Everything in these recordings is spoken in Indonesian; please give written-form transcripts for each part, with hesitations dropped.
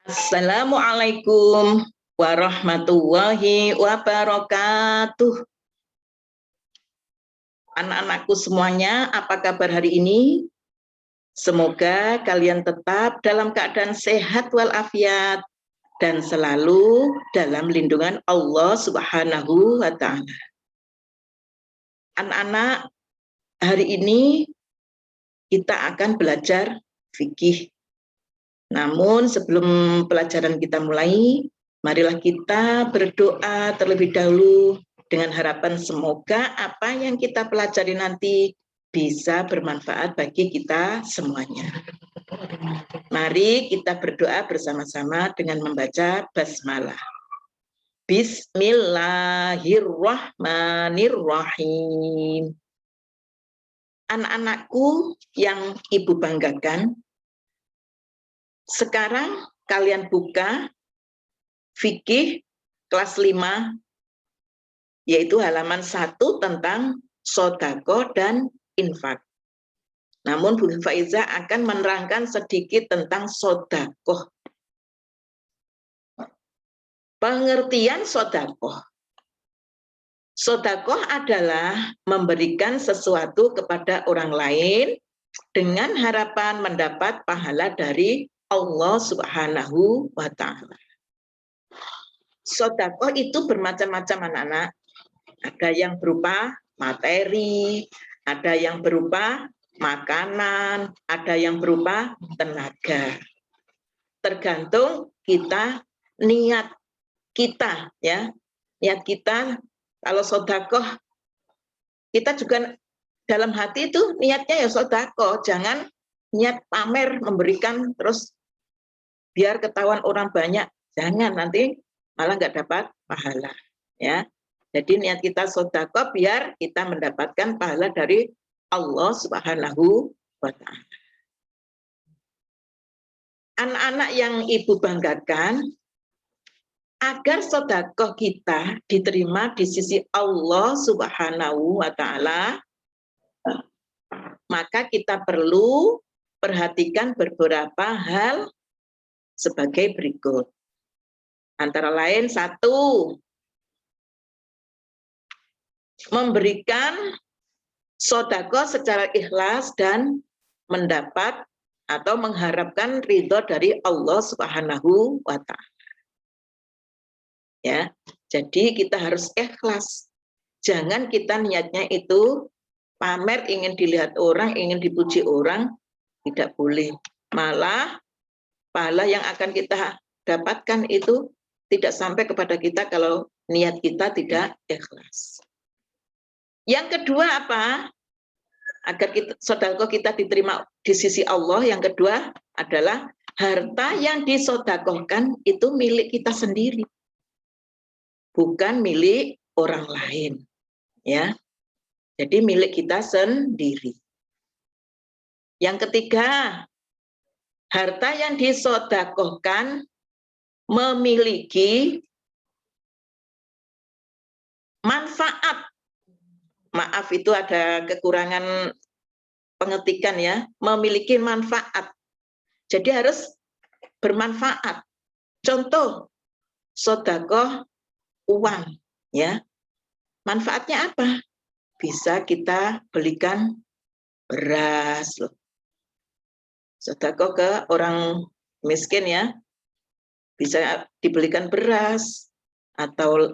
Assalamualaikum warahmatullahi wabarakatuh. Anak-anakku semuanya, apa kabar hari ini? Semoga kalian tetap dalam keadaan sehat walafiat dan selalu dalam lindungan Allah Subhanahu wa Ta'ala. Anak-anak, hari ini kita akan belajar fikih. Namun sebelum pelajaran kita mulai, marilah kita berdoa terlebih dahulu dengan harapan semoga apa yang kita pelajari nanti bisa bermanfaat bagi kita semuanya. Mari kita berdoa bersama-sama dengan membaca basmalah. Bismillahirrahmanirrahim. Anak-anakku yang Ibu banggakan, sekarang kalian buka fikih kelas 5, yaitu halaman 1 tentang sodako dan infak. Namun Bu Faiza akan menerangkan sedikit tentang sodako. Pengertian sodako. Sodako adalah memberikan sesuatu kepada orang lain dengan harapan mendapat pahala dari Allah Subhanahu wa Ta'ala. Sodako itu bermacam-macam anak-anak. Ada yang berupa materi, ada yang berupa makanan, ada yang berupa tenaga. Tergantung kita, niat kita, ya. Niat kita, kalau sodakoh, kita juga dalam hati itu niatnya ya sodakoh, jangan niat pamer memberikan terus biar ketahuan orang banyak, jangan, nanti malah nggak dapat pahala, ya. Jadi niat kita sodako biar kita mendapatkan pahala dari Allah Subhanahu wa Ta'ala. Anak-anak yang Ibu banggakan, agar sodako kita diterima di sisi Allah Subhanahu wa Ta'ala, maka kita perlu perhatikan beberapa hal sebagai berikut. Antara lain, 1, memberikan sodako secara ikhlas dan mendapat atau mengharapkan ridho dari Allah Subhanahu wa Ta'ala. Ya, jadi kita harus ikhlas. Jangan kita niatnya itu pamer, ingin dilihat orang, ingin dipuji orang, tidak boleh. Malah pahala yang akan kita dapatkan itu tidak sampai kepada kita kalau niat kita tidak ikhlas. Yang kedua apa? Agar sodako kita diterima di sisi Allah, yang kedua adalah harta yang disodakohkan itu milik kita sendiri, bukan milik orang lain, ya. Jadi milik kita sendiri. Yang ketiga, harta yang disodakohkan memiliki manfaat. Maaf, itu ada kekurangan pengetikan, ya. Memiliki manfaat. Jadi harus bermanfaat. Contoh, sodakoh uang, ya. Manfaatnya apa? Bisa kita belikan beras, loh. Sodakoh ke orang miskin, ya. Bisa dibelikan beras atau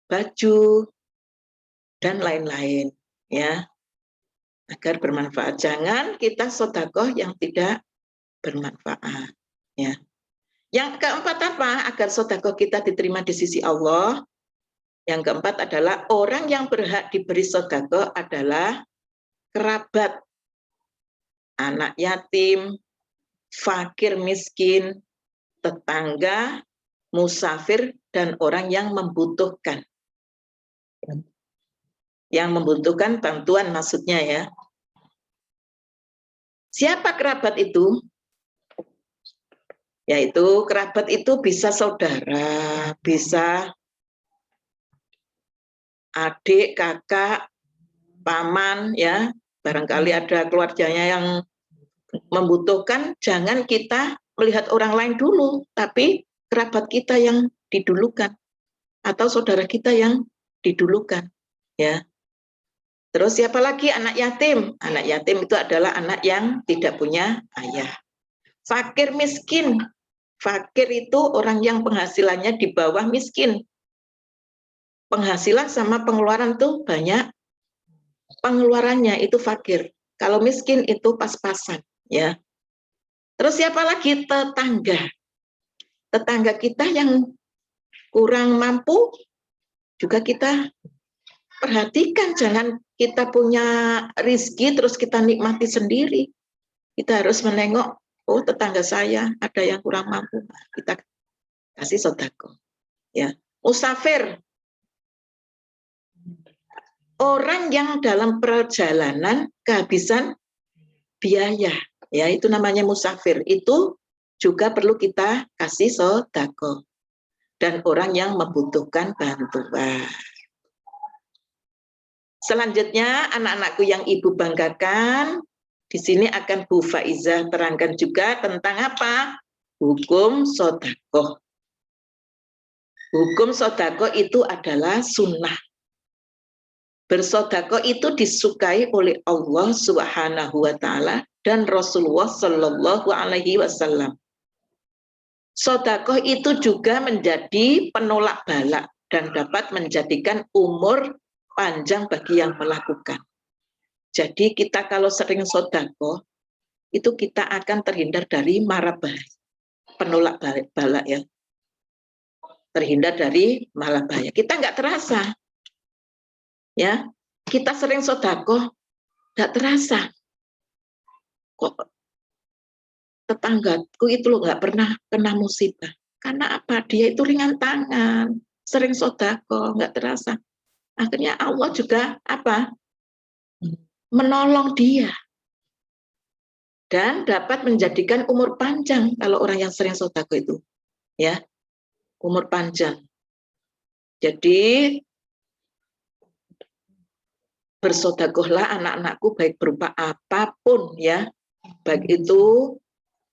baju dan lain-lain, ya, agar bermanfaat. Jangan kita sodakoh yang tidak bermanfaat, ya. Yang keempat apa? Agar sodakoh kita diterima di sisi Allah. Yang keempat adalah orang yang berhak diberi sodakoh adalah kerabat, anak yatim, fakir miskin, tetangga, musafir, dan orang yang membutuhkan. Yang membutuhkan bantuan maksudnya, ya. Siapa kerabat itu? Yaitu kerabat itu bisa saudara, bisa adik, kakak, paman, ya. Barangkali ada keluarganya yang membutuhkan, jangan kita melihat orang lain dulu, tapi kerabat kita yang didulukan atau saudara kita yang didulukan, ya. Terus siapa lagi? Anak yatim. Anak yatim itu adalah anak yang tidak punya ayah. Fakir miskin. Fakir itu orang yang penghasilannya di bawah miskin. Penghasilan sama pengeluaran tuh banyak. Pengeluarannya itu fakir. Kalau miskin itu pas-pasan, ya. Terus siapa lagi? Tetangga. Tetangga kita yang kurang mampu juga kita perhatikan, jangan kita punya rizki terus kita nikmati sendiri. Kita harus menengok, oh tetangga saya ada yang kurang mampu, kita kasih sedekah. Ya, musafir, orang yang dalam perjalanan kehabisan biaya, ya itu namanya musafir. Itu juga perlu kita kasih sedekah. Dan orang yang membutuhkan bantuan. Selanjutnya, anak-anakku yang ibu banggakan, di sini akan Bu Faizah terangkan juga tentang apa? Hukum sedekah. Hukum sedekah itu adalah sunnah. Bersedekah itu disukai oleh Allah Subhanahu wa taala dan Rasulullah Shallallahu alaihi wasallam. Sedekah itu juga menjadi penolak bala dan dapat menjadikan umur panjang bagi yang melakukan. Jadi kita kalau sering sedekah, itu kita akan terhindar dari mara bahaya, penolak bala ya. Terhindar dari mara bahaya. Kita nggak terasa, ya. Kita sering sedekah, nggak terasa. Kok tetanggaku itu loh nggak pernah kena musibah. Karena apa? Dia itu ringan tangan, sering sedekah, nggak terasa. Akhirnya Allah juga apa? Menolong dia. Dan dapat menjadikan umur panjang kalau orang yang sering sedekah itu. Ya, umur panjang. Jadi bersedekahlah anak-anakku baik berupa apapun ya. Baik itu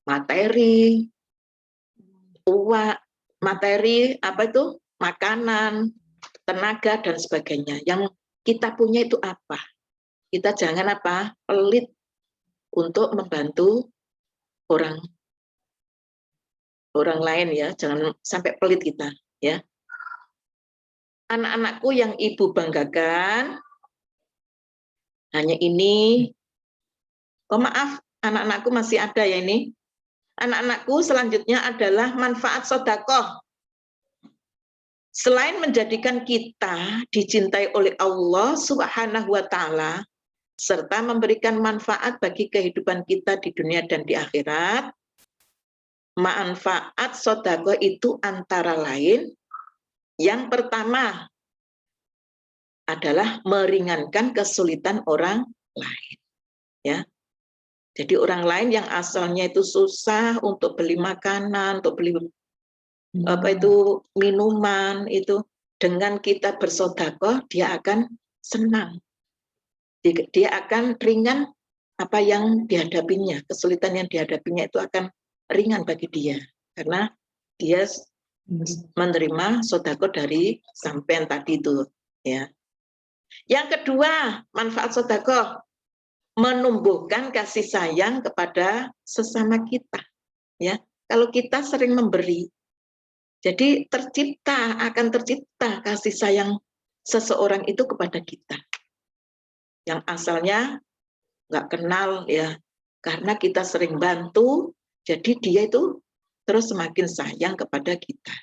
materi, uang, materi apa itu? Makanan, tenaga dan sebagainya. Yang kita punya itu apa? Kita jangan apa? Pelit untuk membantu orang lain ya, jangan sampai pelit kita ya. Anak-anakku yang ibu banggakan hanya ini. Oh maaf, anak-anakku masih ada ya ini. Anak-anakku selanjutnya adalah manfaat sedekah. Selain menjadikan kita dicintai oleh Allah Subhanahu wa taala serta memberikan manfaat bagi kehidupan kita di dunia dan di akhirat, manfaat sedekah itu antara lain yang pertama adalah meringankan kesulitan orang lain. Ya. Jadi orang lain yang asalnya itu susah untuk beli makanan, untuk beli apa itu minuman itu, dengan kita bersedekah dia akan senang. Dia akan ringan apa yang dihadapinya, kesulitan yang dihadapinya itu akan ringan bagi dia karena dia menerima sedekah dari sampean tadi itu ya. Yang kedua, manfaat sedekah menumbuhkan kasih sayang kepada sesama kita ya. Kalau kita sering memberi, jadi akan tercipta kasih sayang seseorang itu kepada kita yang asalnya nggak kenal ya, karena kita sering bantu, jadi dia itu terus semakin sayang kepada kita.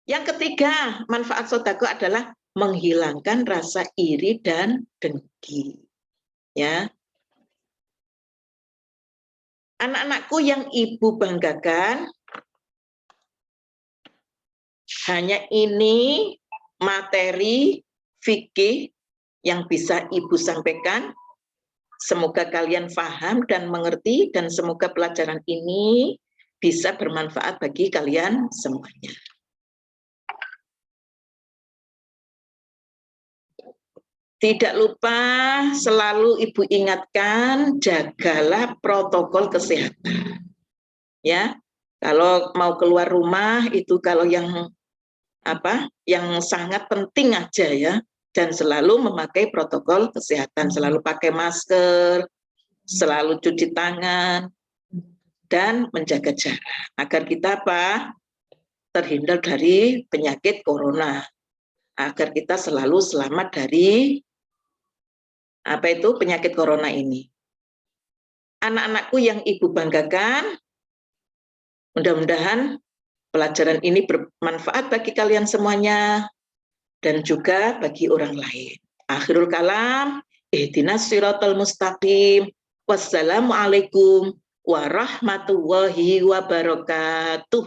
Yang ketiga, manfaat sedekah adalah menghilangkan rasa iri dan dengki. Ya. Anak-anakku yang ibu banggakan, hanya ini materi fikih yang bisa ibu sampaikan. Semoga kalian paham dan mengerti dan semoga pelajaran ini bisa bermanfaat bagi kalian semuanya. Tidak lupa selalu ibu ingatkan, jagalah protokol kesehatan. ya. Kalau mau keluar rumah itu kalau yang sangat penting aja ya, dan selalu memakai protokol kesehatan, selalu pakai masker, selalu cuci tangan, dan menjaga jarak agar kita terhindar dari penyakit corona, agar kita selalu selamat dari penyakit corona ini. Anak-anakku yang ibu banggakan, mudah-mudahan pelajaran ini bermanfaat bagi kalian semuanya dan juga bagi orang lain. Akhirul kalam, ihdinas siratal mustaqim. Wassalamualaikum warahmatullahi wabarakatuh.